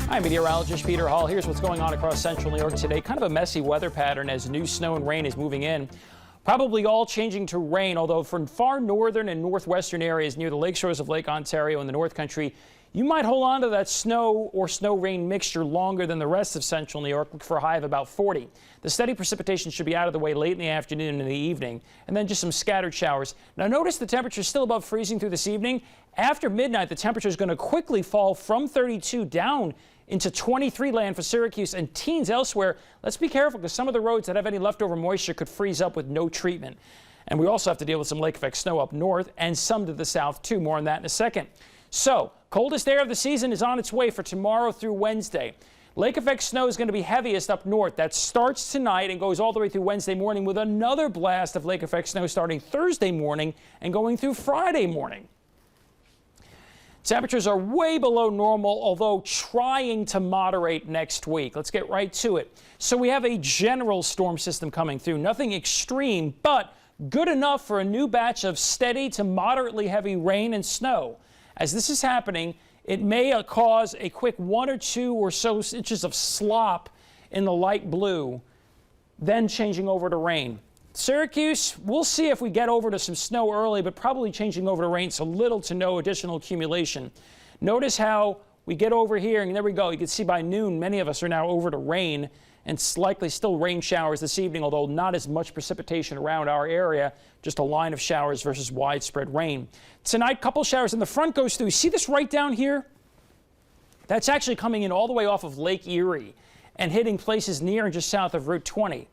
Hi, meteorologist Peter Hall. Here's what's going on across central New York today. Kind of a messy weather pattern as new snow and rain is moving in. Probably all changing to rain, although from far northern and northwestern areas near the lakeshores of Lake Ontario and the North Country, you might hold on to that snow or snow-rain mixture longer than the rest of central New York for a high of about 40. The steady precipitation should be out of the way late in the afternoon and in the evening, and then just some scattered showers. Now notice the temperature is still above freezing through this evening. After midnight, the temperature is going to quickly fall from 32 down into 23 land for Syracuse and teens elsewhere. Let's be careful because some of the roads that have any leftover moisture could freeze up with no treatment. And we also have to deal with some lake effect snow up north and some to the south too. More on that in a second. So, coldest air of the season is on its way for tomorrow through Wednesday. Lake effect snow is going to be heaviest up north. That starts tonight and goes all the way through Wednesday morning with another blast of lake effect snow starting Thursday morning and going through Friday morning. Temperatures are way below normal, although trying to moderate next week. Let's get right to it. So we have a general storm system coming through. Nothing extreme, but good enough for a new batch of steady to moderately heavy rain and snow. As this is happening, it may cause a quick 1 or 2 or so inches of slop in the light blue, then changing over to rain. Syracuse, we'll see if we get over to some snow early, but probably changing over to rain, so little to no additional accumulation. Notice how we get over here, and there we go. You can see by noon, many of us are now over to rain, and it's likely still rain showers this evening, although not as much precipitation around our area, just a line of showers versus widespread rain. Tonight, couple showers, and the front goes through. See this right down here? That's actually coming in all the way off of Lake Erie and hitting places near and just south of Route 20.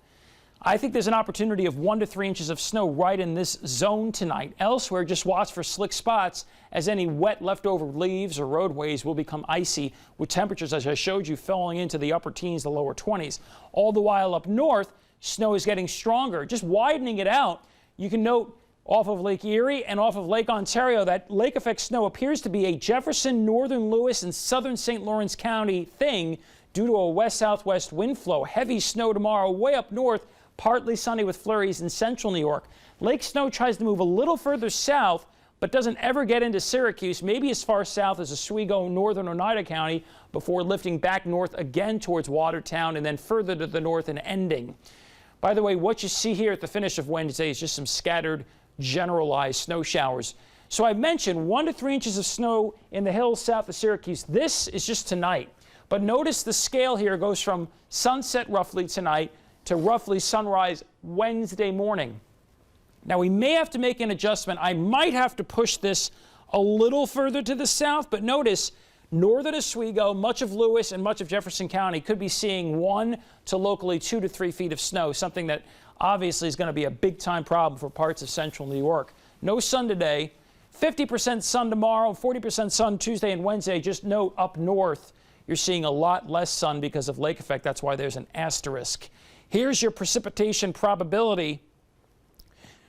I think there's an opportunity of 1 to 3 inches of snow right in this zone tonight. Elsewhere, just watch for slick spots as any wet leftover leaves or roadways will become icy with temperatures, as I showed you, falling into the upper teens, the lower 20s. All the while up north, snow is getting stronger. Just widening it out, you can note off of Lake Erie and off of Lake Ontario that lake effect snow appears to be a Jefferson, northern Lewis, and southern St. Lawrence County thing due to a west-southwest wind flow. Heavy snow tomorrow way up north. Partly sunny with flurries in central New York. Lake snow tries to move a little further south, but doesn't ever get into Syracuse, maybe as far south as Oswego, northern Oneida County, before lifting back north again towards Watertown and then further to the north and ending. By the way, what you see here at the finish of Wednesday is just some scattered, generalized snow showers. So I mentioned 1 to 3 inches of snow in the hills south of Syracuse. This is just tonight. But notice the scale here goes from sunset roughly tonight to roughly sunrise Wednesday morning. Now we may have to make an adjustment. I might have to push this a little further to the south, but notice northern Oswego, much of Lewis, and much of Jefferson County could be seeing 1 to locally 2 to 3 feet of snow, something that obviously is going to be a big-time problem for parts of central New York. No sun today, 50% sun tomorrow, 40% sun Tuesday and Wednesday. Just note up north, you're seeing a lot less sun because of lake effect. That's why there's an asterisk. Here's your precipitation probability.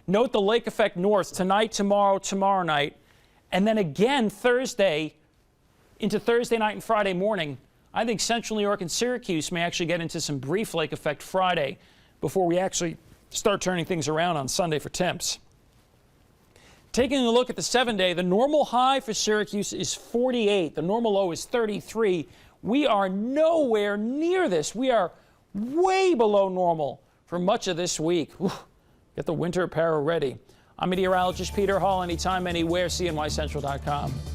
Note the lake effect north tonight, tomorrow, tomorrow night, and then again Thursday into Thursday night and Friday morning. I think central New York and Syracuse may actually get into some brief lake effect Friday before we actually start turning things around on Sunday for temps. Taking a look at the 7-day, the normal high for Syracuse is 48. The normal low is 33. We are nowhere near this. We are way below normal for much of this week. Get the winter apparel ready. I'm meteorologist Peter Hall. Anytime, anywhere, cnycentral.com.